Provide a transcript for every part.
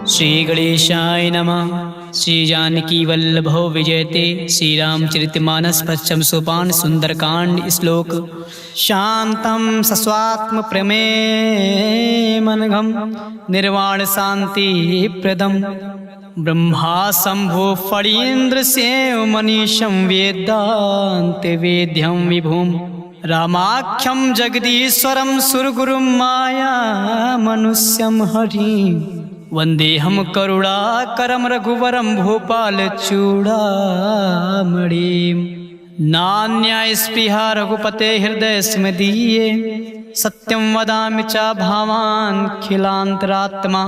श्री गणेशाय नमः। श्री जानकी वल्लभो विजयते। श्री रामचरितमानस पश्चिम सोपान सुंदरकांड श्लोक। शांतं सस्वात्म प्रमेमनघं निर्वाण शांति प्रदम ब्रह्मा शंभो फणीन्द्र सेव मनीषं वेदांत वेद्यं विभुम रामाख्यं जगदीश्वरं सुरगुरुं माया मनुष्यं हरिं वंदेहम करुणाकरं रघुवरं भूपाल चूड़ामणिं नान्यास्पृहा रघुपते हृदय स्मदीये सत्यं वदामि च भावान् खिलान्तरात्मा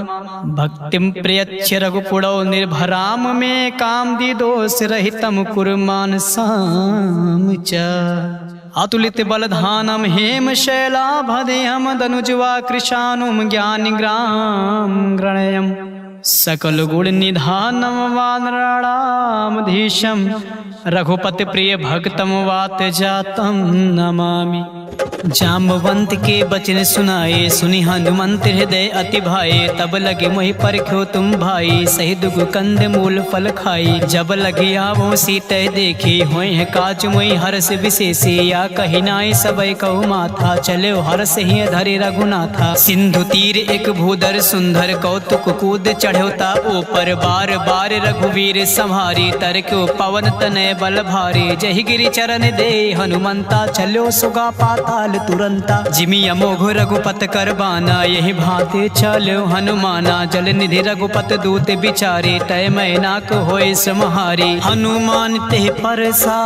भक्तिं प्रयच्छ रघुपुरौ निर्भराम मे कामदिदोषरहितं कुरु मानसां च अतुलित बलधानं हेमशैलाभदेहं दनुज्वा कृशानुं ज्ञानिग्रां गृणयम् सकल गुण निधानं वानराणामधीशं रघुपति प्रिय भक्तम वात जातम नमामि। जाम्बवंत के बचन सुनाए सुनि हनुमंत हृदय अति भाए तब लगे मोहि परख्यो तुम भाई सही दुग कंद मूल फल खाई जब लगे आवो सीते देखी होय है काज मोहि हर्ष विशेषे या कही नाई सबय कहु माथा चले हर्ष ही धरे रघुनाथा सिंधु तीर एक भूधर सुंदर कौतुक कूद चढ़ोता ऊपर बार बार रघुवीर संहारी तरक्यो पवन तनय बल भारी जहि गिरि चरण दे हनुमंता चलो सुगा पाताल तुरंता जिमि अमोघ रघुपत कर बाना यही भांति चलो हनुमाना जल निधि रघुपत दूत बिचारे तय मैनाक होय समहारी हनुमान ते परसा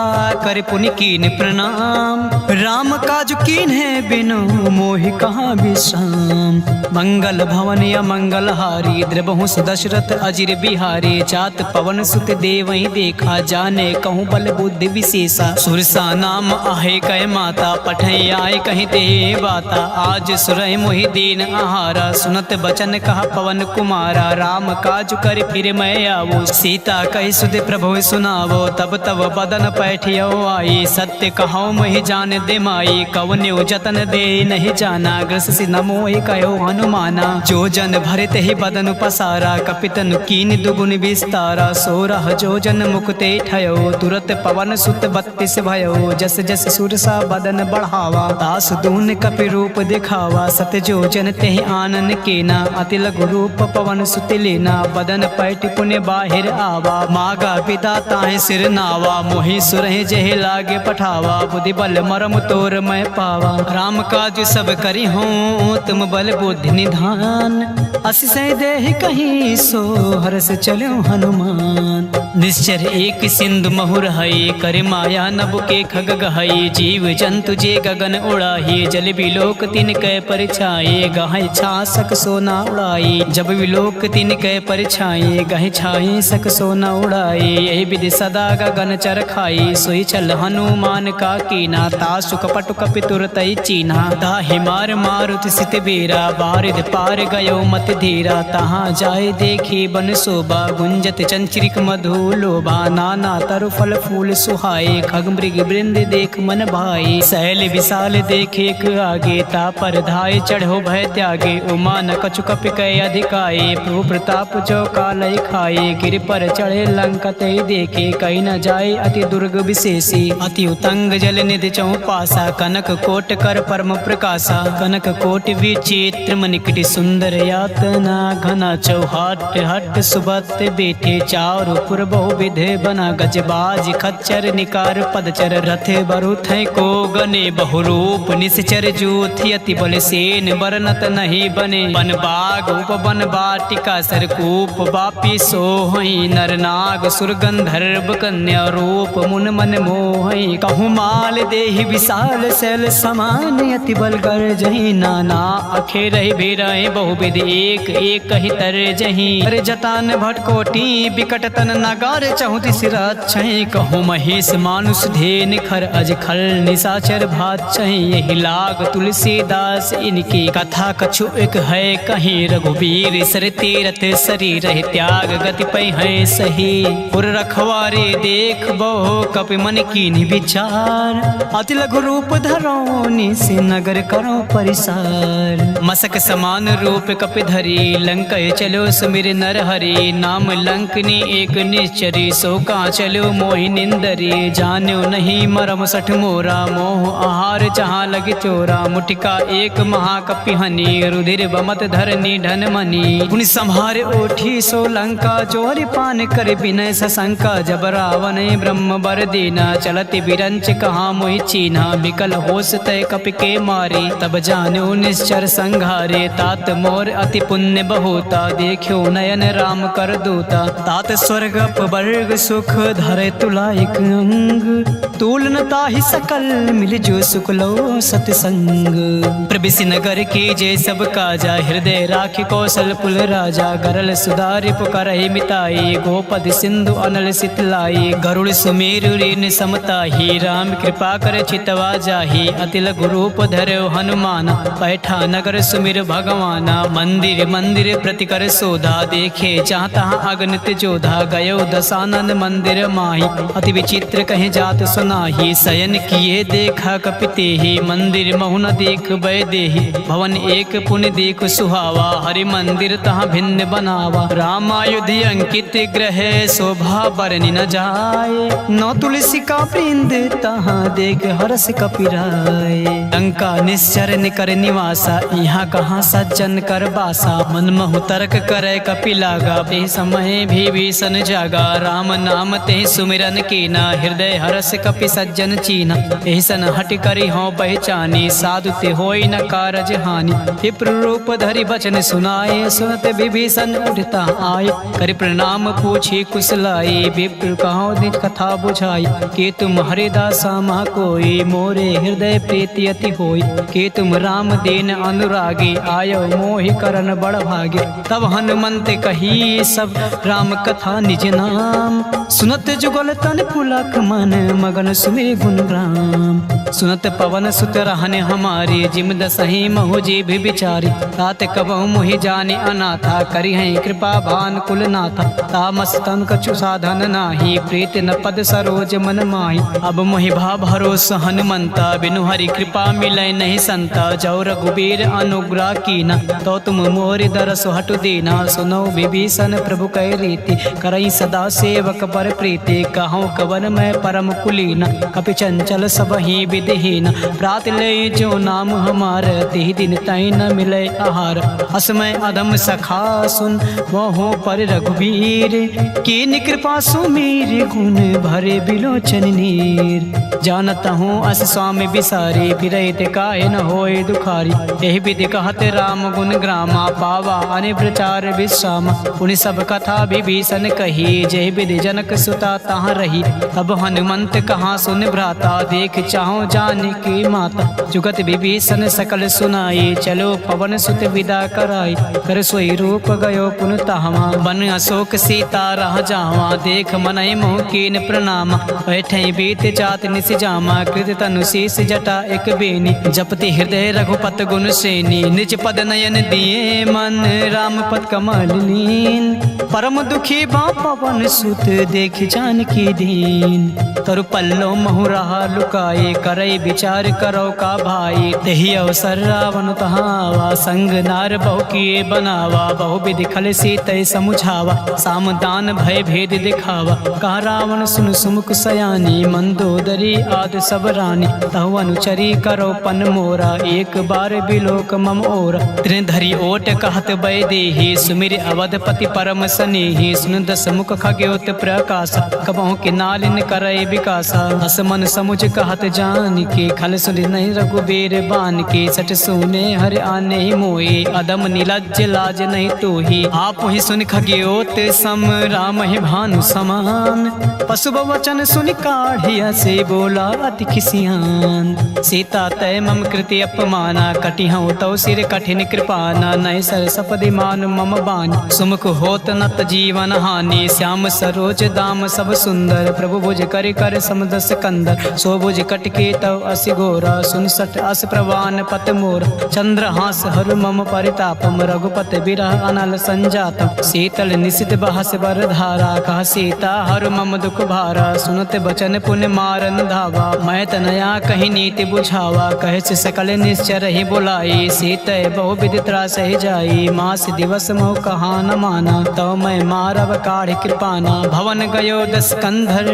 कर पुनि कीन प्रणाम राम काज कीन है बिनु मोहि कहाँ विश्राम मंगल भवन या मंगल हारी द्रबहु दशरथ अजिर बिहारी जात पवन सुत देवहि देखा जाने कहूँ बल बुद्धि विशेषा सुरसा नाम आहे कह माता पठै आए कहीं ते बाता आज सुरहि मोहि दीन आहारा सुनत बचन कहा पवन कुमारा राम काज कर फिर मैं आवो सीता कही सुध प्रभु सुनावो तब तब बदन पैठियो आई सत्य कहो मोहि जान दे माई कवन्यो जतन दे नहीं जाना ग्रस नमो कहो हनुमाना जो जन भरत ही बदन पसारा कपितन कीन दुगुन विस्तारा सोरह जो जन मुक्ते ठयो तुरत पवन सुत 32 भयो जस जस सुरसा बदन बढ़ावा दास दून कपि रूप दिखावा सत जो जन तेहि आनन केना अति लघु रूप पवन सुत लेना बदन पैठ पुण्य बाहिर आवा मागा पिता ताहि सिर नावा मोहि सुरहि जहि लागे पठावा बुद्धि बल मरम तोर मैं पावा राम काज सब करी हूँ तुम बल बुद्धि निधान असिसै देहि कहीं सो हर्ष चलो हनुमान निश्चर एक सिंधु महुर हई कर माया नभ के खग गहई जीव जंतु जे गगन उड़ाही जल विलोक तिन कै परिछाए गहै छासक सोना उड़ाई जब विलोक तिन कै परिछाए गहै छाई सक सोना उड़ाई यही विधि सदा गगन चर खाई सोई चल हनुमान का कीना तासु कपट कपि तुरतई चीना ताहि मार मारुति सित बेरा बारिद पार गयो मत धीरा तहाँ जाए देखी बन शोभा गुंजत चंचरिक मधु लोभा नाना तरु फल फूल सुहाए खग मृग वृंद देख मन भाई शैल विशाल देखे आगे ता पर धाय चढ़ो भय त्यागे उमा न कछु कपि कय अधिकाए प्रभु प्रताप जो कालय खाए गिर पर चढ़े लंका ते देखे कहीं न जाए अति दुर्ग विशेषी अति उतंग जल निधि चौपासा कनक कोट कर परम प्रकाशा कनक कोट विचित्र मनिकटि सुंदर यातना घना चौहाट हट सुबत बेटे चारु पुर बहु विधे बना गजबाज खच्चर निकार पदचर रथ बरुथ को गने बहुरूप निश्चर जूथ यति बल सेन बरनत नहीं बने बन बाग उपवन बाटिका सरकूप बापी सोहई नरनाग सुरगंधर्व कन्या रूप मुन मन मोहई कहूँ माल देहि विशाल शैल समान यति बल कर जही नाना अखे रही बेरहि बहुविध एक एक कही तर जही अरे जतान भटकोटी बिकट तन नगार चहुति सिर छहि छही कहूँ महेश मानुष धे निखर अज खल निशाचर भात छही यही लाग तुलसीदास इनकी कथा कछु एक है कहीं रघुबीर सर तीरथ शरीर त्याग गति पै है सही पुर रखवारे देख बहु कपि मन की विचार अति लघु रूप धरो निस नगर करो परिसार मसक समान रूप कपि धरी लंक चलो सुमिर नर हरि नाम लंकनी एक निश्चरी सो का चलो मोहि निंदरी जान्यो नहीं मरम सठ मोरा मोह आहार जहाँ लगे चोरा मुटिका एक महाकपि हनी रुधिर बमत धरनी धन मनी पुनि संहार ओठी सो लंका चोरी पान कर विनय सशंका जब रावण ब्रह्म बर दीना चलति बिरंच कहा मोहि चीना बिकल होश तय कपि के मारे तब जानो निश्चर संघारे तात मोर अति पुण्य बहुता देखो नयन राम कर दूता तात स्वर्ग वर्ग सुख धरे तुला एक अंग तूलन ताहि सकल मिल जो सुख लो सतसंग प्रबिसि नगर की जय सब काजा हृदय राखि कौशल पुल राजा गरल सुधारि पुकारहि मिताई गोपद सिंधु अनल सितलाई गरुड़ सुमेरु ऋण समताहि राम कृपा कर चितवा जाहि अति लघु रूप धरो हनुमान बैठा नगर सुमिर भगवाना मंदिर मंदिर प्रति कर सोधा देखे चाहता अगणित जोधा गयो दशानन मंदिर माही अति विचित्र कहे जात सुनाही शयन किए देखा कपिते ही मंदिर महुन देख बै देहि भवन एक पुण्य देख सुहावा हरि मंदिर तहाँ भिन्न बनावा रामायुधि अंकित ग्रह शोभा बरनि न जाए नौ तुलसी का वृंद तहाँ देख हरस कपिराय लंका निश्चर निकर निवासा यहाँ कहाँ सज्जन कर बासा मन महु तर्क करे कपि लागा ते समय भी भीषण जागा राम नाम ते सुमिरन कीना हृदय हरस कपि सज्जन चीना एहसन हट करी हो पहचानी साधु ते होई न कारज हानि विप्र रूप धरि बचन सुनाए सुनत विभीषण उठता आए करि प्रणाम पूछी कुशलाई विप्र कहो निज कथा बुझाई के तुम हरिदासा महा कोई मोरे हृदय प्रीति अति होई के तुम राम दीन अनुरागी आयो मोहि करन बड़ भागे तब हनुमंत कही सब राम कथा निज नाम सुनत जुगल तन पुलक मन मगन सुमे गुण राम सुनत पवन सुत रहने हमारे जिम दसही महु जी भी बिचारी तात कबहु मुहि जाने अनाथा करी है कृपा भान कुल नाथा तामस तन कछु साधन नाही प्रीत न पद सरोज मन माही अब मोहि भा भरोस हनुमंता बिनु हरि कृपा मिलै नहीं संता जौ रघुबीर अनुग्रह कीना तो तुम मोरि दरस हटु दीना सुनो विभीषण प्रभु कै रीति करई सदा सेवक पर प्रीति कहूँ कवन मैं परम कुलीना कपि चंचल सब ही विधिहीन प्रात ले जो नाम हमार तिहि दिन तई न मिले आहार असमय अधम सखा सुन मोहो पर रघुबीर कीन कृपा सुमीर गुण भरे बिलोचन नीर जानत हूँ अस स्वामी बिसारी फिरैत काहे न होए दुखारी एहि विधि कहते राम गुण ग्रामा पावा अने प्रचार विश्रामा पुनि सब कथा विभीषण कही जय विधि जनक सुता तहाँ रही तब हनुमंत कहाँ सुन भ्राता देख चाहो जाने की माता जुगत विभीषण सकल सुनाई चलो पवन सुत विदा कराई कर सोई रूप गयो पुन तहवा बन अशोक सीता रह जावा देख मनई मोह कीन प्रणामा बैठे बीत जात निस जामा कृत तनु शीस जटा एक बेनी जपति हृदय रघुपत गुण सेनी निज पद नयन दिए मन राम पद कमल लीन परम दुखी बा पवन सुत देख जानकी दीन तरु पल्लो महु रहा लुकाए करई विचार करो का भाई तेहि अवसर रावण तहावा संग नार बहु किए बनावा बहु विधि खल सीतै समुझावा सामदान भय भेद दिखावा कहा रावण सुन सुमुख सयानी मंदोदरी आद सब रानी तहु अनुचरी करो पन मोरा एक बार बिलोक मम ओरा त्रिन धरी ओट कहत बै देहि सुमिर अवधपति परम सनेहि सुन दस मुख खगोत प्रकाश कबहु के नालिन करय विकासा हस मन समुझ कहत जान के खल सुन नहीं रघुबीर बान के सट सुने हर आने मोए अदम निलज्ज लाज नहीं तो ही आप ही सुन खगोत सम राम ही भानु समान पशु वचन सुन काढ़िया से बोला अति खिसियान सीता तय मम कृति अपमाना कटिहौ तौ सिर कठिन कृपाना नय सर सपदि मान मम बानी सुमुख होत नत जीवन हानि श्याम सरोज दाम सब सुंदर, प्रभु भुज कर कर समदस कंदर, सो भुज कटके तव असि घोरा, सुन सट अस प्रवान पत मोर, चंद्रहास हरु मम परितापम, रघुपत बिरह अनल संजातम, शीतल निशित बहस बर धारा, कह सीता हरु मम दुख भारा, सुनत बचन पुण्य मारन धावा, मैं तनया कहीं नीति बुझावा, कहे से सकल निश्चर ही बुलाई, सीते बहु विधि त्रास ही जाई, मास दिवस मोह कहा न माना, तो मैं मारव काढ़ कृपाना, भवन गयो दस कंधर,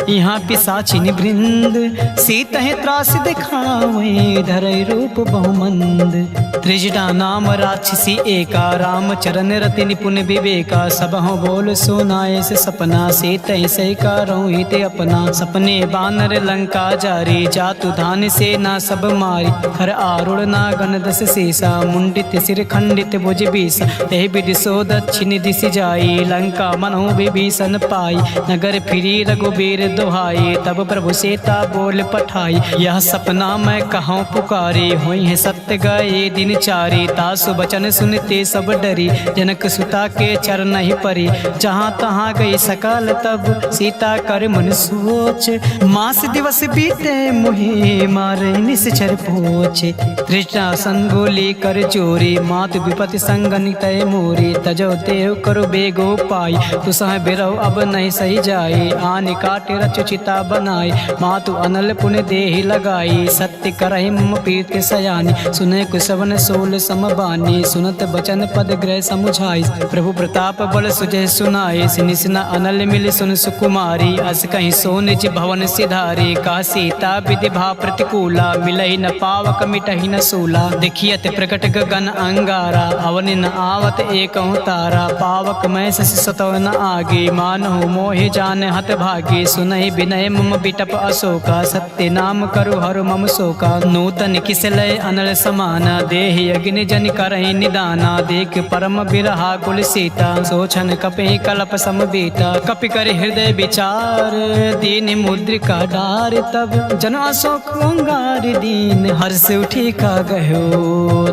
यहाँ पिसाचिन वृंद, सीत है त्रास दिखावे, धरय रूप बहुमंद, त्रिजटा नाम राक्षसी एका, राम चरण रति निपुण विवेका, सब हो बोल सुनाए से सपना, सीत से करो हित अपना, सपने बानर लंका जारी, जातु धान से ना सब मारी, हर आरुण ना गण दस सीसा, मुंडित सिर खंडित भुज बीस, ते विदिशो दक्षिण दिश जाई, लंका मनो विभीषण पाई, नगर फिरी रघुबीर दुहाई, तब प्रभु सीता बोल पठाई, यह सपना मैं कहूँ पुकारी, हुई है सत्य गए दिन चारी, तासु बचन सुनते सब डरी, जनक सुता के चरण ही परी, जहाँ तहाँ गई सकल तब, सीता कर मन सोच, मास दिवस बीते मुहे मारे निश्चर पोच, तृष्णा संगोली कर चोरी, मातु विपति संगन तय मोरी, तजो देव करो बेगो पाई, तु सह बिरहो अब नहीं सही जाए, आने काटे रचु चिता बनाई, मातु अनल पुण्य देहि लगाई, सत्य करहि मम पीत सयानी, सुने कुसवन सोल समबानी, सुनत बचन पद ग्रह समुझाई, प्रभु प्रताप बल सुजय सुनाई, निसना अनल मिल सुन सुकुमारी, अस कहीं सो निज भवन सिधारी, का सीता विधि भा प्रतिकूला, मिलहि न पावक मिटहि न सूला, देखियत प्रकट गगन अंगारा, अवन न आवत एक तारा, पावक मैं शशि सतव न आगे, मानहु मोहि जान हत भागी, सुनहि विनय मम बिटप अशोका, सत्य नाम करु हरु मम शोका, नूतन किसलय अनल समाना, देहि अग्नि जन करहि निदाना, देख परम बिरहा कुल सीता, सोचन कपि कल्प समबीता, कपि कर हृदय विचार, दीन मुद्रिका डार, तब जन अशोक अंगार दीन, हर्ष उठी का गयो,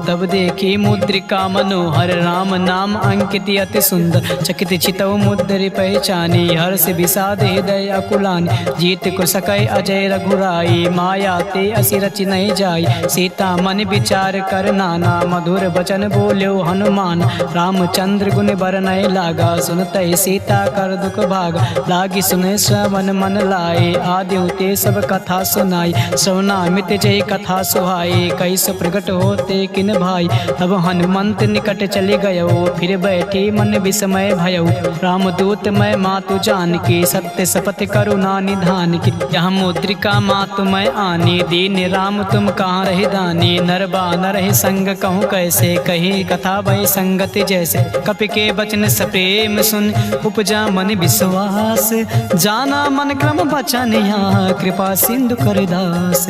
तब देखी मुद्रिका मनोहर, राम नाम अंकित अति सुंदर, चकित चितव मुद्रि पहचानी, हर्ष विषाद हृदय अकुलानी, जीत को सकै अजय रघुराई, माया ते असि रचि नहीं जाई, सीता मन विचार कर नाना, मधुर बचन बोल्यो हनुमान, रामचंद्र गुण बरनय लागा, सुनतै सीता कर दुख भागा, लागी सुने श्रवण मन लाए, आदि ते सब कथा सुनाई, श्रवणामित जय कथा सुहाई, कैसो प्रकट होते किन भाई, तब हनुमंत निकट चले गयो, फिर बैठी मन विस्मय भयो, रामदूत मैं मातु जान की, सत्य शपथ करुणा निधान की, यह मुद्रिका मातु मैं आनी, दीन राम तुम कहाँ रहे दानी, नर बानर रहे संग कहूँ कैसे, कही कथा भय संगति जैसे, कपि के बचन सप्रेम सुन, उपजा मन विश्वास, जाना मन क्रम बचन यहाँ, कृपा सिंधु कर दास,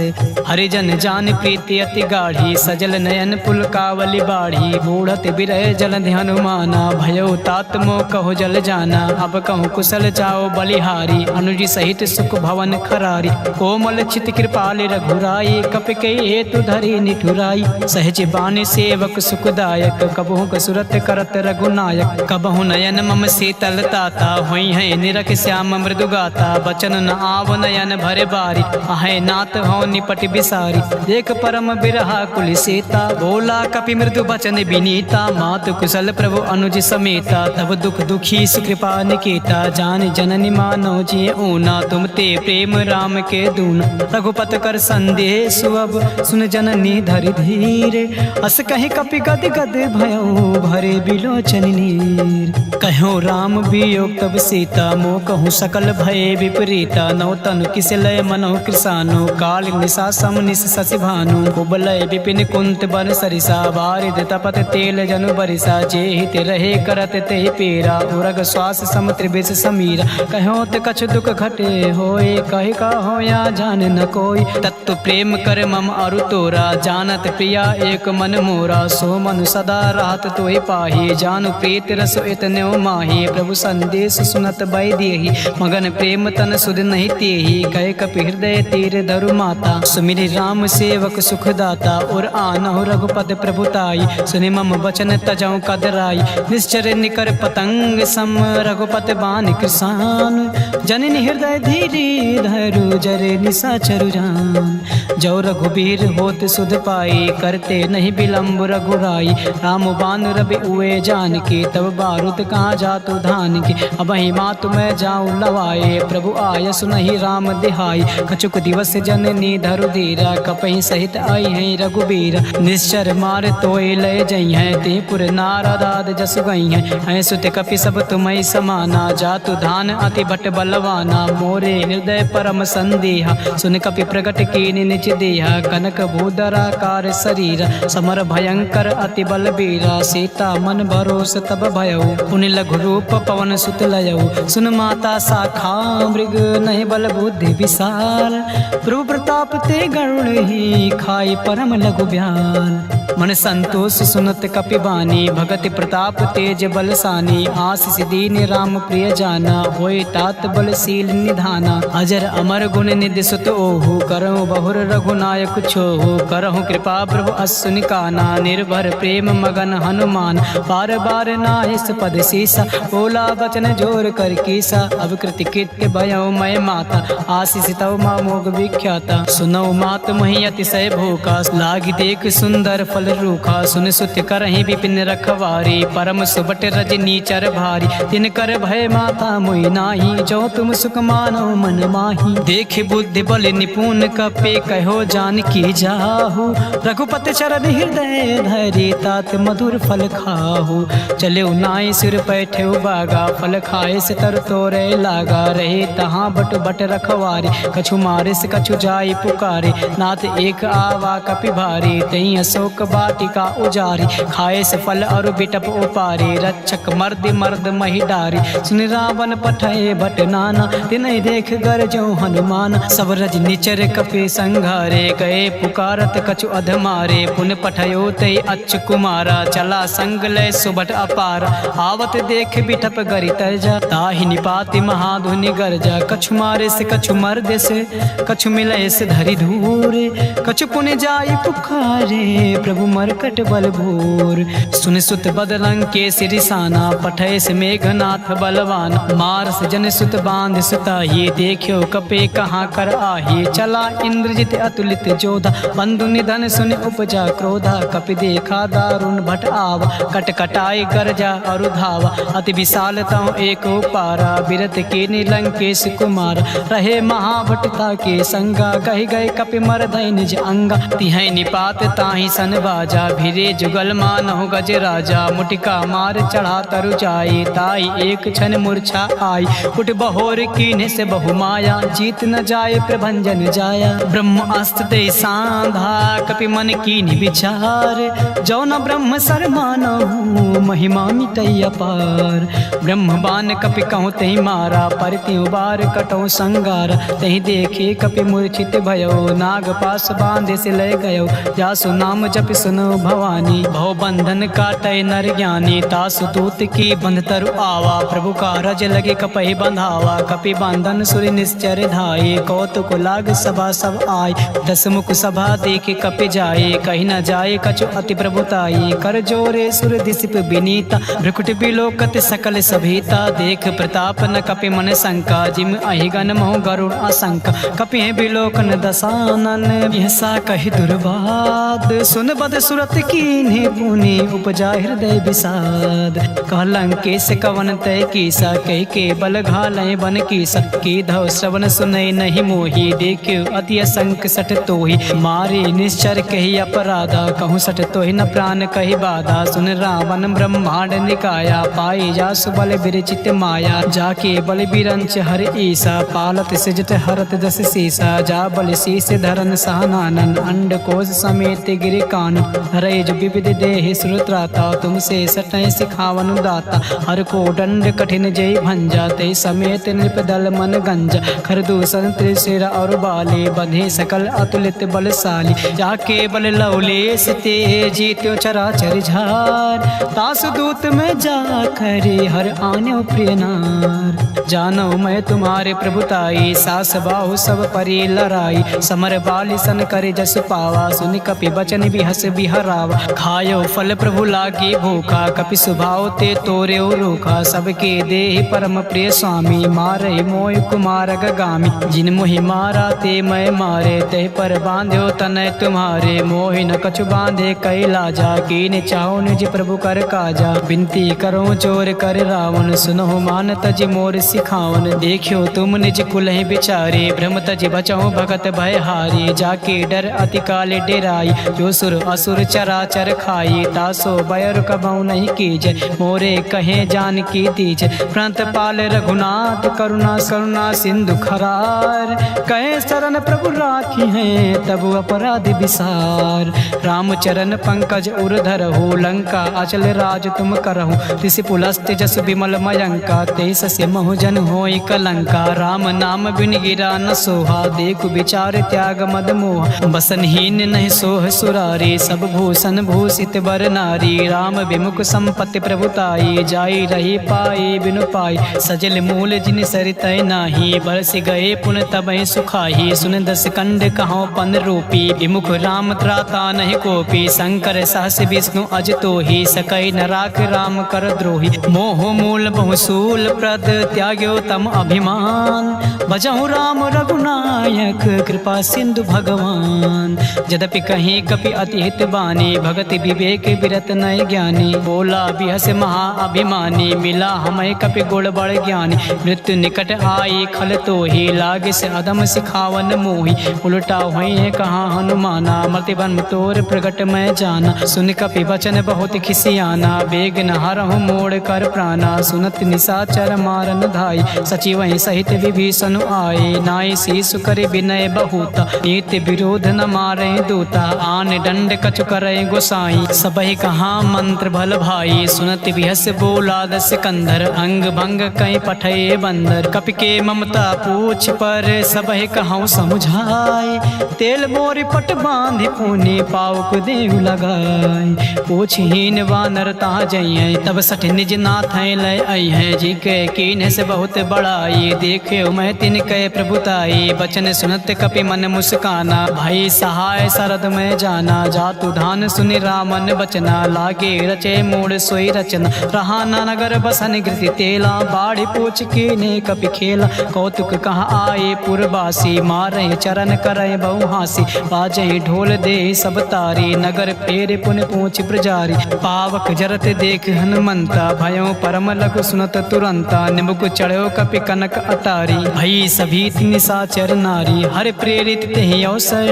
हरिजन जान प्रीति अति गाढ़ी, सजल नयन पुलकावली बाढ़ी, बूढ़त बिरह जलधि हनुमाना, भयो तात मोह कहो जल जाना, अब कहूँ कुशल जाओ बलिहारी, अनुज सहित सुख भवन खरारी, कोमल चित कृपाल रघुराई, कपि के हेतु धरी निठुराई, सहज बानी सेवक सुखदायक, कबहु कसुरत करत रघुनायक, कबहु नयन मम शीतल ताता, हुई है निरख श्याम मृदु गाता, बचन न आव नयन भरे बारी, आहे नाथ हो निपट बिसारी, देख परम बिरहा कुल सीता, बोला कपि मृदु बचन विनीता, मातु कुशल प्रभु अनुज समेता, तब दुख दुखी सुकृपा निकेता, जान जननी मानो जिये ऊना, तुम ते प्रेम राम के दूना, रघुपत कर संदेह सुअब, सुन जननी धरि धीरे, अस कहीं कपि गद गद भयो, भरे बिलोचन नीर, कहो राम वियोग तब सीता, मोह कहूँ सकल भय विपरीता, नौ तनु किस लय मनो कृसानो, काल निशा सम निश शशि भानु, कुबलय विपिन कुंत बन सरिसा, बारिद तपत तेल जनु बरिसा, जे हित रहे करत ते पेरा, उरग श्वास सम त्रिविश समीरा, कहो ते कछ दुख घटे होए, कहि का हो या जान न कोई, तत्व प्रेम कर मम अरु तोरा, जानत प्रिया एक मन मोरा, सो मन सदा राहत तोहि पाही, जानु प्रीत रस इतन्यो माही, प्रभु संदेश सुनत बै देहि, मगन प्रेम तन सुध नहीं तेहि, कहे कपि हृदय तीर धरु माता, सुमिरि राम सेवक सुखदाता, और आनहु रघुपद प्रभुताई, सुनि मम वचन तजौ कदराई, निश्चर निकर पतंग सम, रघुपत बान कृसान, जान, जननी हृदय धीरे धरु जरे निशाचरु जान। जो रघुबीर होत सुध पाई, करते नहीं विलम्ब रघुराई। राम बान रवि उए जान के, तब बारूद कहाँ जातु धान के। अब मात मैं जाऊँ लवाए, प्रभु आय सुनहि राम दिहाई। कछुक दिवस जननी धरु धीरा, कपहि सहित आई है रघुबीर। निश्चर मार तोय लय जई है, ते पुर नारदाद जस गई है। सुत कपि सब तुम्हें समाना, जातु धान अति भट बलवाना। मोरे हृदय परम संदेहा, सुन कपि प्रगट कीनि निज देहा। कनक भूधराकार शरीर, समर भयंकर अति बलबीरा। सीता मन भरोस तब भयउ, पुनि लघु रूप पवन सुत लयउ। सुन माता शाखा मृग, नहीं बल बुद्धि विशाल। प्रभु प्रताप ते गरुड़ ही, खाई परम लघु ब्याल। मन संतोष सुनत कपि बानी, भगति प्रताप तेज बलसानी। आशीष दीन राम प्रिय जाना, होय तात बलशील निधाना। अजर अमर गुण निधि सुत ओहु, करहु बहुर रघुनायक छोहु। करहु कृपा प्रभु असुनि काना, निर्भर प्रेम मगन हनुमान। बार बार नाहिस पद सीसा, बोला बचन जोर कर कीसा। अब कृति कृत्य भयो मैं माता, आशीष तव मोग विख्याता। सुनौ मात मही अतिशय भूखा, लागी देख सुंदर फल रूखा। सुन सुत करहि विपिन रखवारी, परम सुबट रजनी चर भारी। तिन कर भय माता मोहि नाही, जो तुम सुख मानो मन माही। देख बुद्धि बल निपुण कपे, कहो जान की जाहु। रघुपति चरण हृदय धरि, तात मधुर फल खाहु। चले नाई सिर पैठे बागा, फल खाए से तर तोरे लागा। रहे तहाँ बट बट रखवारी, कछु मारे से कछु जाई पुकारे। नाथ एक आवा कपि भारी, तई अशोक वाटिका उजारी। खाए से फल और बिटप उपारी, रक्षक मर्द मर्द मही डारी। सुन रावण पठय बट नाना, तिनहि देख गरजो हनुमान। सब रज निचर कपि संघारे, गए पुकारत कछु अधमारे। पुन पठयो तय अच्छ कुमारा, चला संग लय सुबट अपारा। आवत देख बिटप गरि तरजा, ताहि निपाति महाधुनि गरजा। कछु मारे से कछु मर्द से, कछु मिलय से धरि धूरे। कछु पुन जाई पुकारे, प्रभु मरकट बल भूर। सुन सुत बदलंग के सिरिसाना, पठय से मेघनाथ बलवान। मार से जन सुत बांध सुताही, देखियो कपे कहाँ कर आही। चला इंद्रजित अतुलित जोधा, बंधु निधन सुन उपजा क्रोधा। कपि देखा दारुण भट आवा, कट कटाई गरजा और धावा। अति विशाल तव एक पारा, बिरत के नीलंकेश कुमार। रहे महाभटता के संगा, कहि गए कपि मरधय निज अंगा। तिहै निपात ताहि सन बाजा, भिरे जुगल मानहु गज राजा। मुटिका मार चढ़ा तरु जाई, ताई एक क्षण मूर्छा आई। उठ बहोर कीन्हे से बहु माया, जीत न जाए प्रभंजन जाया। ब्रह्म अस्त्र दे सांधा, कपि मन कीन्हि विचार। जो न ब्रह्म सर मानहु, महिमा मिटई अपार। ब्रह्म बान कपि कहूँ तहि मारा, परत्यु बार कटौ संगार। तहि देखे कपि मूर्छित भयो, नाग पास बांधे से लय गयो। जासु नाम जप सुनो भवानी, भव बंधन काटय नर ज्ञानी। तासु दूत की बंध तरु आवा, प्रभु का रज लगे कपहि बंधावा। कपि बंधन सुर निश्चर धाये, कौतुक लाग सभा सब आय। दस मुख सभा देखे कपि जाए, कहीं न जाए कछु अति प्रभुताई। कर जोरे सुर दिसिप विनीता, भ्रुकुट बिलोकत सकल सभीता। देख प्रताप न कपि मन शंका, जिम अहिगन मोह गरुड़ आशंका। कपि बिलोकन दसानन, यहसा कहि दुर्वाद। सुन बद सुरत कीन्हे पुनि, उपजा हृदय विषाद। कहलंकेश कवन तय कीसा, कह के बल घालय बन कीसा। की धव श्रवण सुनय नहीं मोही, देखियो अति असंक सठ तोहि। मारे निश्चर कही अपराधा, कहूँ सठ तोहि न प्राण कही बाधा। सुन रावण ब्रह्मांड निकाया, पाई जासु बल विरचित माया। जाके बल बिरंच हर ईसा, पालत सिजट हरत दस सीसा। जा बल शीस धरन सहनानन, अंड कोश समेत गिरि कान। रैज विविध देहि श्रुत्राता, तुमसे सटय सिखावन दाता। हर को दंड कठिन जय भंजा, ते समेत नृपदल मन गंजा। खरदूषण त्रिशिर और बाले, बंधे सकल अतुलित बलशाली। जाके बल लवलेश ते, जीत्यो चराचर झार। तासु दूत में जा खरे, हर आन्यो प्रिय नार। जानो मैं तुम्हारे प्रभुताई, सास बाहु सब परि लड़ाई। समर बाली सन करे जस पावा, सुनि कपि बचन भी हस बिहरावा। खायो फल प्रभु लागी भूखा, कपि स्वभाव ते तोरे रूखा। सबके देहि परम प्रिय स्वामी, मारे मोय कुमार गगामी। जिन मोहि मारा ते मैं मारे, ते पर बांध्यो तनय तुम्हारे। मोहि न कछु बांधे कैला जा, कीने चाहो निज प्रभु कर काजा। बिनती करो चोर कर रावण, सुनो मान तज मोर सिखावन। देखियो तुम निज कुलहि बिचारे, भ्रम तज बचहु भगत भय हारी। जाके डर अति काले डेराई, जो सुर असुर चराचर खाई। तासो बयर कबहु नहीं कीजय, मोरे कहे जान की दीजय। प्रणत पाल रघुनाथ करुणा करुणा सिंधु खरार। कहे शरण प्रभु राखी हैं, तब अपराध विसार। रामचरण पंकज उरधर हो, लंका अचल राज तुम करहु। ऋषि पुलस्त जस विमल मयंका, तेस से महु जन होई कलंका। राम नाम बिन गिरा न सोहा, देखु विचार त्याग मद मोह। बसनहीन नहीं सोह सुरारी, सब भूषण भूषित बर नारी। राम विमुख संपत्ति प्रभुताई, जाई रही पाई बिनु पाई। सजल मूल जिन सरितय नाही, बरस गए पुन तबहि सुखाही। सुन दस कंड कहो पन रूपी, विमुख राम त्राता नहीं कोपी। शंकर सहस विष्णु अज तोहि, सकई न राख राम कर द्रोही। मोह मूल बहुसूल प्रद, त्याग्यो तम अभिमान। भजहु राम रघुनायक, कृपा सिंधु भगवान। यद्यपि कहीं कपि अति हित बानी, भगति विवेक विरत नय ज्ञानी। बोला बिहस महा अभिमानी, मिला हमें कपि गुण बड़ ज्ञानी। मृत्यु निकट आई खल तोहि, लागे से अधम सिखावन मोहि। उल्टा हुई कहाँ हनुमाना, मति बन तोर प्रगट मैं जाना। सुन कपि वचन बहुत खिसियाना, बेग न हरहु मोड़ कर प्राणा। सुनत निशाचर मारन धाई, सचिव सहित विभीषण आए। नाई शीशु करे विनय बहुता, नीति विरोध न मारे दूता। आन दंड कछु करे गोसाई, सबहि कहाँ मंत्र भल भाई। सुनत बिहस बोला दस कंधर, अंग भंग कई पठे बंदर। कपि के ममता पूछ पर, सबहि कहूँ समुझाए। तेल मोरी पट बांधि पुनि, पाउक देव लगाए। पूछहीन वानर ता जइयै, तब सठ निज नाथ लय अइहै। जी के कीन्ह से बहुत बड़ाई, देखे मैं तिनके प्रभुताई। बचन सुनत कपि मन मुस्काना, भाई सहाय शरद में जाना। जातु धान सुनि रामन बचना, लागे रचे मूड सोई रचना। रहा न नगर बसन कृति तेला, बाढ़ पूछ के ने कपि खेला। कौतुक कहाँ आए पुरवासी, मारे चरण करे बहु हासी। बाजे ढोल दे सब तारी, नगर फेर पुन पूछ प्रजारी। पावक जरत देख हनुमंता, भयो परम लघु सुनत तुरंता। निमुख चढ़ो कपि कनक अटारी, भई सभी निशाचर नारी। हर प्रेरित तेहि अवसर,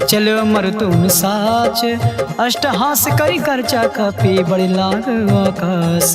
चलो मरुतुम साच। अष्टहास करि करचा कपि, बड़ि लाग आकाश।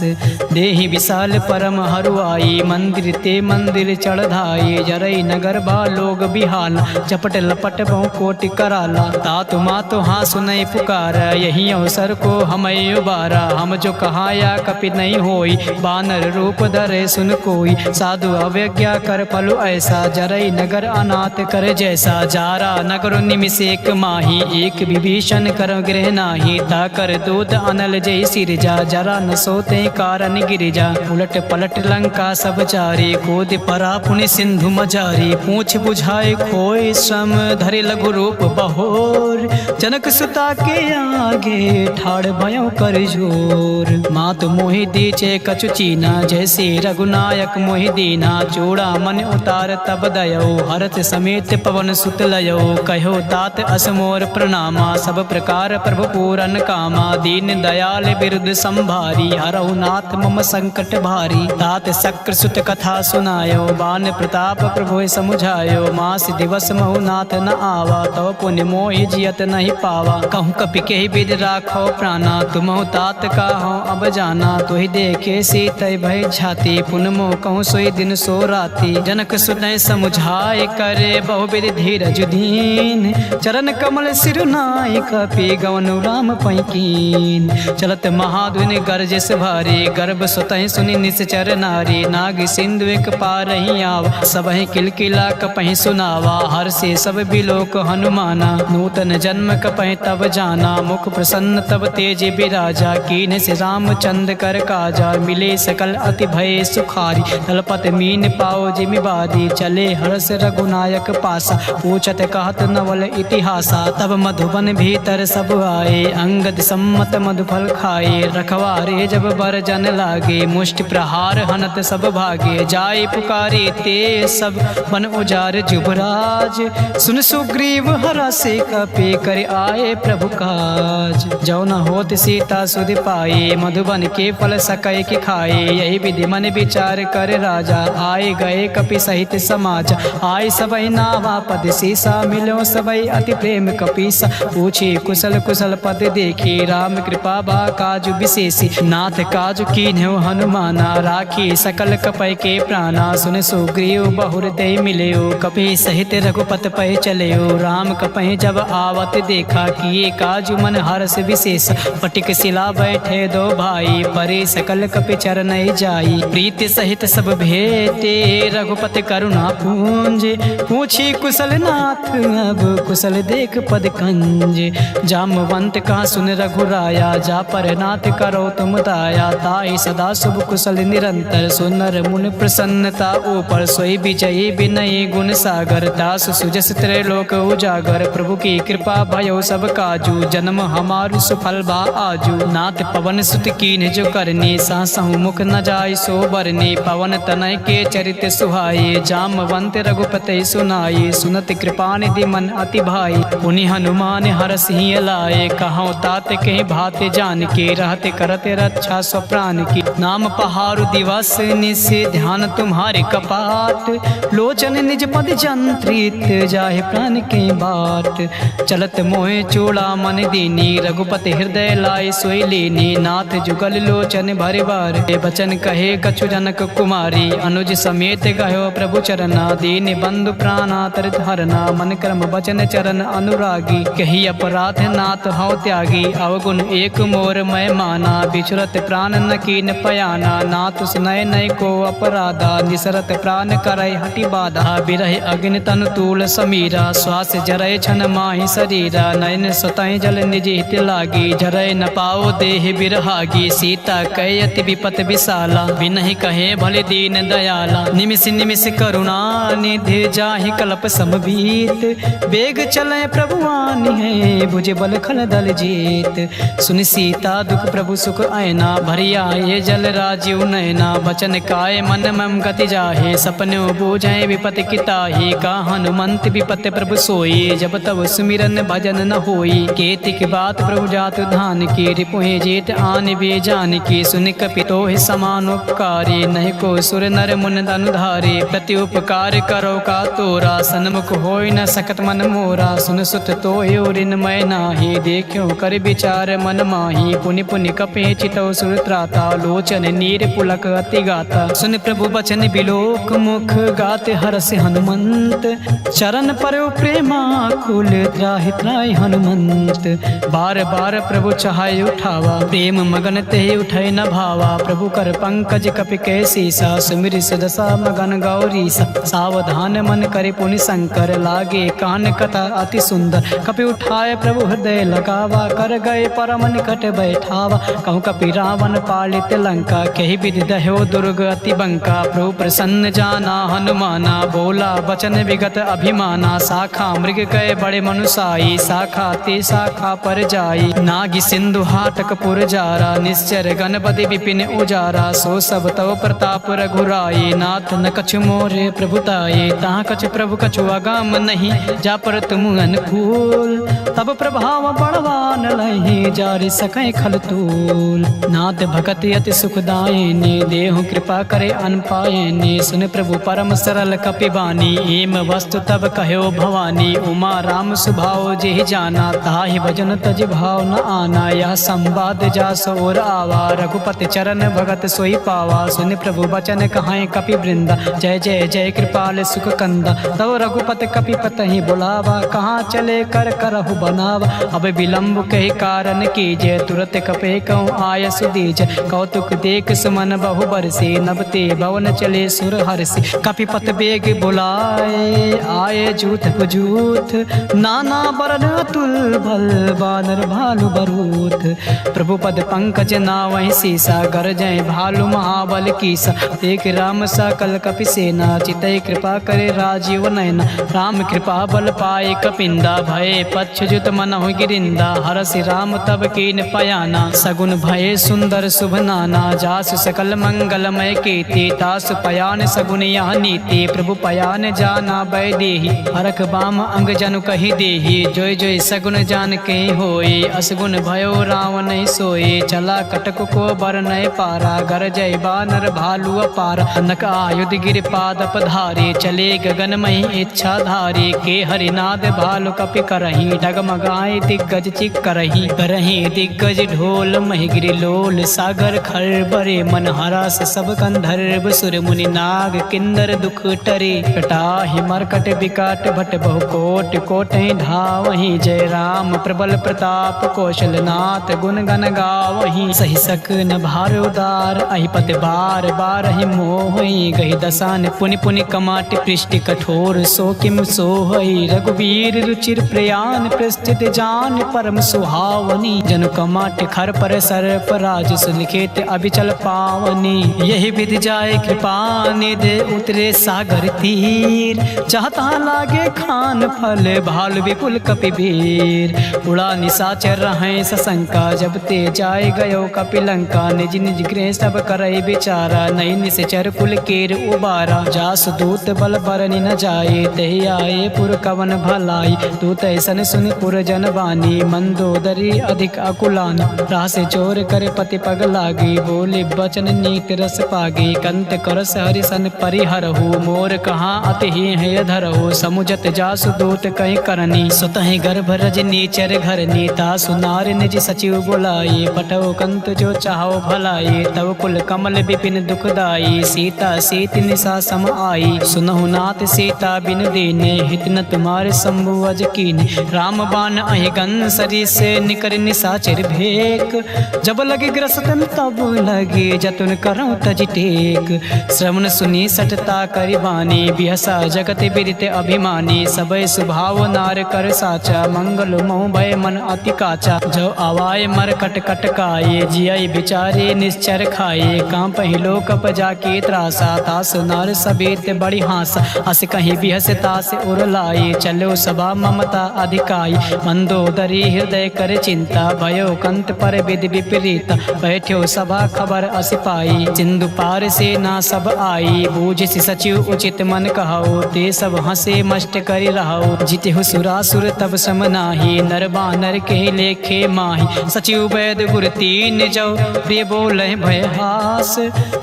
देहि विशाल परम हरुआई, मंदिर ते मंदिर चढ़धाई। जरई नगर बा लोग बिहाला, चपट लपट बहु कोटि कराला। तातु मातु हाँ सुनई पुकार, यही अवसर को हमें उबारा। हम जो कहाया कपि नहीं होई, बानर रूप धरे सुन कोई। साधु अवज्ञा कर फलु ऐसा, जरई नगर अनाथ कर जैसा। जारा नगर निमिष एक माही, एक विभीषण कर गृह नाही। ताकर दूत अनल जय सिरजा, जरा न सोते कारण गिरिजा। उलट पलट लंका सब चारी, कूद परा पुनि सिंधु मजारी। पूछ बुझाए खोए श्रम, धरे लघु रूप बहोर। जनक सुता के आगे, ठाड़ भयो कर जोर। मातु मोहि दीचे कछु चीना, जैसे रघुनायक मोहि दीना। चूड़ा मन उतार तब दयो, हरत समेत पवन सुत लयो। कहो तात असमोर प्रणामा, सब प्रकार प्रभु पूरन कामा। दीन दयाल बिरुद संभारी, हरहु नाथ मम संकट भारी। तात शक्र सुत कथा सुनायो, बान प्रताप प्रभु समुझायो। मास दिवस महु नाथ न आवा, तव पुण्य मोहि जियत नहीं पावा। कहूँ कपि के विद राखो प्राणा, तुमहु तात काहू अब जाना। तुहि देखे सीतय भय छाती, पुन मोह कहूँ सोई दिन सो राती। जनक सुनय समुझाय करे, बहुविध धीरज दीन। चरण कमल सिरुनाय, कपि गवनु राम पैकीन। चलत महाधुनि गरजस भारी, गर्भ सुतहि सुनि निश्चर नारी। नाग सिंधु एक पारहि आवा, सबहि किलकिला कपहि सुनावा। हर से सब बिलोक हनुमाना, नूतन जन्म कपहि तब जाना। मुख प्रसन्न तब तेज बिराजा, कीन्ह से रामचंद्र कर काजा। मिले सकल अति भय सुखारी, तलपत मीन पाओ जिमि बादी। चले हर्ष रघुनायक पासा, पूछत कहत नवल इतिहासा। तब मधुबन भीतर भीतर सब आए, अंगद सम्मत मधुफल खाए। रखवारे जब बरजन लागे, मुष्टि प्रहार हनत सब भागे। जाए पुकारे ते सब बन उजार जुबराज, सुन सुग्रीव हरा से कपे कर आए प्रभु काज। जो न होत सीता सुध पाए, मधुबन के फल सकै कि खाए। यही विधि मन विचार कर राजा, आए गए कपि सहित समाज। आए सबई नावा पद सीसा, मिलो सबई अति प्रेम कपीसा। पूछे कुशल कुशल पद देखी, राम कृपा बा काजु विशेषी। नाथ काजु कीन्ह्यो हनुमाना, राखी सकल कपय के प्राणा। सुन सुग्रीव बहुर दे मिलयो, कपि सहित रघुपत पै चलयो। राम कपहि जब आवत देखा, किए काजु मन हर्ष विशेष। पटिक शिला बैठे दो भाई, परे सकल कपि चरण जाई। प्रीति सहित सब भेटे, रघुपति करुणा पूंज। पूछी कुशल नाथ अब कुशल देख पद कंज। जामवंत का सुन रघुराया, जा पर नाथ करो तुम दाया। ताई सदा शुभ कुशल निरंतर, सुनर मुन प्रसन्नता ऊपर। सोई विजयी विनयी गुण सागर, दास सुजस त्रैलोक उजागर। प्रभु की कृपा भयो सब काजू, जन्म हमारु सुफल बा आजू। नाथ पवन सुत कीन्ह जो करनी, सासहु मुख न जाय सो बरनी। पवन तनय के चरित सुहाए, जामवंत रघुपति सुनाए। सुनत कृपा निधि मन अति भाई, पुनि हनुमान हरस ही लाए। कहौं तात कहीं भाते जान के, रहते करते रक्षा स्वप्राण की। नाम पहारु दिवस निस, ध्यान तुम्हारे कपाट। लोचन निज पद जंत्रित, जाहे प्राण के बाट। चलत मोहे चूड़ा मन दीनी, रघुपति हृदय लाए सोई लेनी। नाथ जुगल लोचन भरे बार, बचन कहे कछु जनक कुमारी। अनुज समेत गयो प्रभु चरना, दीन बंधु प्राणा तरित हरना। मन कर्म वचन चरण अनुरागी, कही अपराध नाथ हौ त्यागी। अवगुण एक मोर मैं माना, बिछुरत प्राण न कीन पयाना। नाथ सुनय नय को अपराधा, निसरत प्राण करय हटि बाधा। बिरह अग्नि तनु तूल समीरा, श्वास जरय छन माहि शरीरा। नयन सुतय जल निज हित लागी, जरय न पाओ देह बिरहागी। सीता कय अति विपत विशाला, बिनहि कहे भले दीन दयाला। निमिष निमिष करुणा निधि, जाहि कल्प समबीत। बेग चले प्रभु आनि है, भुज बल खल दल जीत। सुनि सीता दुख प्रभु सुख आयना, भरी आए जल राजीव नयना। बचन काय मन मम गति जाहे, सपनो बूझे विपत किताही। का हनुमंत विपत प्रभु सोई, जब तब सुमिरन भजन न होई। केतिक बात प्रभु जात धान की, रिपुहि जेत आन बे जान की। सुन कपि तोहि समान उपकारी, नहीं को सुर नर मुन अनुधारे। प्रति उपकार करो का तोरा, सन्मुख होय न सकत मन मोरा। सुन सुत तोहि ऋण मैं नाही, देखियो कर विचार मन माही। पुनि पुनि कपि चितौ सुर त्राता, लोचन नीर पुलक अति गाता। सुन प्रभु बचन बिलोक मुख, गाते हरसि हनुमंत। चरण परयो प्रेमा कुल, त्राहि त्राहि हनुमंत। बार बार प्रभु चाहे उठावा, प्रेम मगन ते उठै न भावा। प्रभु कर पंकज कपि कै सीसा, सुमिर सुदशा मगन गौरीसा। सावधान मन करे पुनि शंकर, लागे कान कथा अति सुंदर। कपि उठाए प्रभु हृदय लगावा, कर गए परम निकट बैठावा। कहूँ कपि रावण पालित लंका, कही विधि दह्यो दुर्ग अति बंका। प्रभु प्रसन्न जाना हनुमाना, बोला वचन विगत अभिमाना। शाखा मृग कय बड़े मनुसाई, शाखा ते शाखा पर जाई। नागी सिंधु हाटक पुर जारा, निश्चर गणपति विपिन उजारा। सो सब तव प्रताप रघुराई, नाथ न कछु मोरे प्रभुताये। तहाँ कछु प्रभु कछु अगम नहीं, जा पर तुम अनुकूल। तब प्रभाव बड़वान लहि, जारि सकै खल तूल। नाथ भगत अति सुखदायिनी, देहु कृपा करे अनपायिनी। सुन प्रभु परम सरल कपि बानी, एम वस्तु तब कह्यो भवानी। उमा राम सुभाव जेहि जाना, ताहि भजन तज भाव न आना। यह संवाद जा सोर आवा, रघुपति चरण भगत सोई पावा। सुन प्रभु बचन कहाय कपि वृंदा, जय जय जय कृपाल सुख कंदा। तब रघुपति कपि पतहि बुलावा, कहाँ चले कर करहु बनावा। अब विलंब कहि कारण कीजय, तुरत कपे कहूँ आय सुदीज। कौतुक देख सुमन बहु बरसे, नबते भवन चले सुर हर्षि। कपिपत बेग बुलाए, आए जूथ पुजूथ। नाना बरन अतुल भल, बानर भालु बरूथ। प्रभु पद पंकज नावहि सीसा, गरजय भालु महाबल कीसा। देख राम सकल कपि सेना, चितै कृपा करे राजीव नयना। राम कृपा बल पाए कपिंदा, भय पच्छ जुत मनहु गिरिंदा, हरसि राम तब कीन पयाना। सगुन भये सुंदर शुभ नाना, जासु सकल मंगलमय कीर्ति। तासु पयान सगुन यह नीति, प्रभु पयान जाना बैदेही। हरख बाम अंग जनु कही देही, जोय जोय सगुन जान के होए। असगुन भयो रावण सोए, चला कटक को बर नय पारा। गर जय बानर भालु अपार, नक आयुध गिर पाद पधारे। चले गगनमय इच्छा धारे, के हरिनाद भालु कपि करही। डगमगाए दिग्गज चिक करही, करही दिग्गज ढोल महिगिरि लोल। सागर खर बरे मन हरस, सब गंधर्व सुर मुनि नाग किन्नर दुख टरे। कटाहि मरकट विकट भट बहु कोट, कोटहि धावहि। जय राम प्रबल प्रताप कौशलनाथ, गुण गण गावहि। सहि सकन भार उदार, अहिपति बार बारहि मोहि। गहि दसान पुनि पुनि कमाट पृष्टि कठोर। सो किम सोहई रघुवीर रुचिर प्रयान, प्रस्थित जान परम सुहावनी। जनु कमाट खर पर सर्प राज, सुलिखित अभिचल पावनी। यही विधि जाए कृपा निधि, उतरे सागर तीर। चाहता लागे खान फल, भालु विपुल कपिवीर। उड़ा निशाचर रहें सशंका, जब ते जाए गयो कपिलंका। निज निज गृह सब करई विचारा, नई निश्चर कुल केर उबारा। जास दूत बल बरनि न जाए, तहि आए पुर कवन भलाई। दूत ऐसन सुन पुर जन बानी, मंदोदरी अधिक अकुलानी। रास चोर कर पति पग लागी, बोले बचन नीत रस पागी। कंत करस हरिसन परिहरहु, मोर कहाँ अति है धरहु। समुझत जासु दूत कहीं करनी, सुतहि गर्भ रजनी चर घरनी। तासु नार निज सचिव बुलाई, पठो कंत जो चाहो भलाई। तब कुल कमल विपिन दुखदाई, सीता सीत निशा सम आई। सुनहु नाथ सीता बिन दीने, हित न तुम्हारे शंभु अज कीने। राम बाण अहि गन सरी से, निकर निशाचर भेक। जब लगे ग्रसतन तब लगे, जतुन करऊं तज टेक। श्रवण सुनी सटता करि बानी, बिहसा जगत बिदित अभिमानी। सबय सुभाव नार कर साचा, मंगल मोह भय मन अति काचा। जो आवाय मर कट कटकाए, जिय बिचारे निश्चर खाए। कांपहि लोक जाके त्रासा, तास नार सቤत बड़ी हासा। अस कहीं बिहस तास उर लाई, चलो सभा ममता अधिकाई। मंदोदरी हृदय कर चिंता, भयो कंत पर विधि विपरीता। बैठ्यो सभा खबर अस पाई, सिंधु पार से ना सब आई। बूझ सचिव उचित मन कहो, ते सब हंसे मष्ट करि रहो। जितहु सुरासुर तब सम नाही, नर बानर के लेखे माही। सचिव वैद गुर तीन जो, प्रिय बोले भय हास।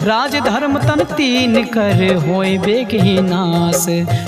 राज धर्म तन तीन कर, होय बेग ही नास।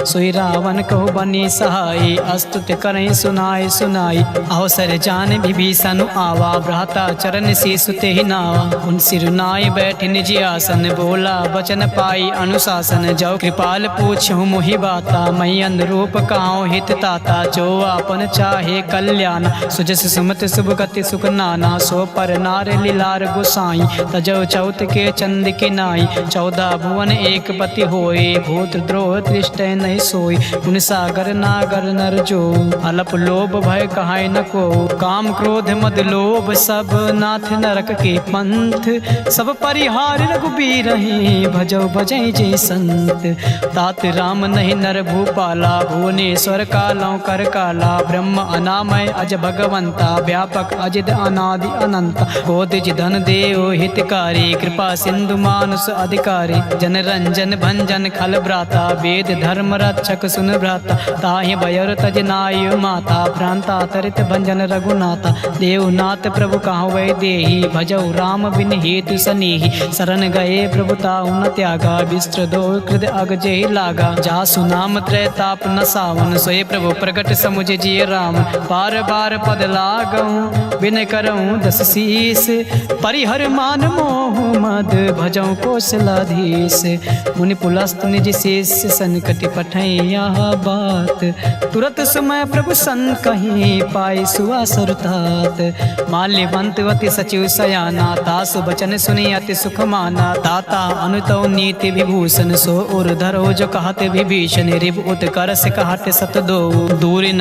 सोई रावण कहो बनी सहाय, अस्तुत करें सुनाए सुनाई। अवसर जान विभीषण आवा, भ्राता चरण से सुते ही नावा। उन सिरुनाए बैठ निज आसन, बोला बचन पाई अनुशासन। जो कृपाल पूछूं मोहि बाता, मई अनुरूप कहाऊं हित ताता। जो आपन चाहे कल्याण, सुजस सुमत शुभ गति सुख नाना। सो पर नार लीलार गोसाई, तजो चौथ के चंद के नाई। 14 भुवन एक पति होए, भूत द्रोह दृष्ट नहीं सोई। उन सागर नागर नर जो, अलप लोभ भय कहाय न को। काम क्रोध मद लोभ सब, नाथ नरक के पंथ। सब परिहार रघुबीर रहे, भजो भजै जय संत। तात राम नहीं नर भूपाला, भुवनेश्वर कालौ कर काला। ब्रह्म अनामय अज भगवंता, व्यापक अजिद अनादि अनंता। कोदिज धन देव हितकारी, कृपा सिंधु मानुष अधिकारी। जन रंजन भंजन खल भ्राता, वेद धर्म रक्षक सुन भ्राता। ताहि बयर तज नाय माता, भ्रांता तरित भंजन रघुनाथा। देवनाथ प्रभु कहाँ वै देही, भजौ राम बिन हेतु सनेही। शरण गए प्रभु ताहु न त्यागा, विस्त्र दो कृद अग जेहि लागा। जासु नाम त्रय ताप न सावन, सोए प्रभु प्रगट समुझ जिय राम। बार बार पद लागऊं, बिन करऊं दस शीस। परिहर मान मोह मद, भजौ कौशलाधीश। मुनि पुलस्त निज शेष, संकट पठै यह बात। तुरत समय प्रभु सन कहीं, पाई सुआ सरुतात। माल्यवंत अति सचिव सयाना, तासु बचन सुनी अति सुख माना। ताता अनुतौ नीति विभूषण, सो उर धरो जो कहते विभीषण। रिप उत्कर्ष कहते सत दो, दूर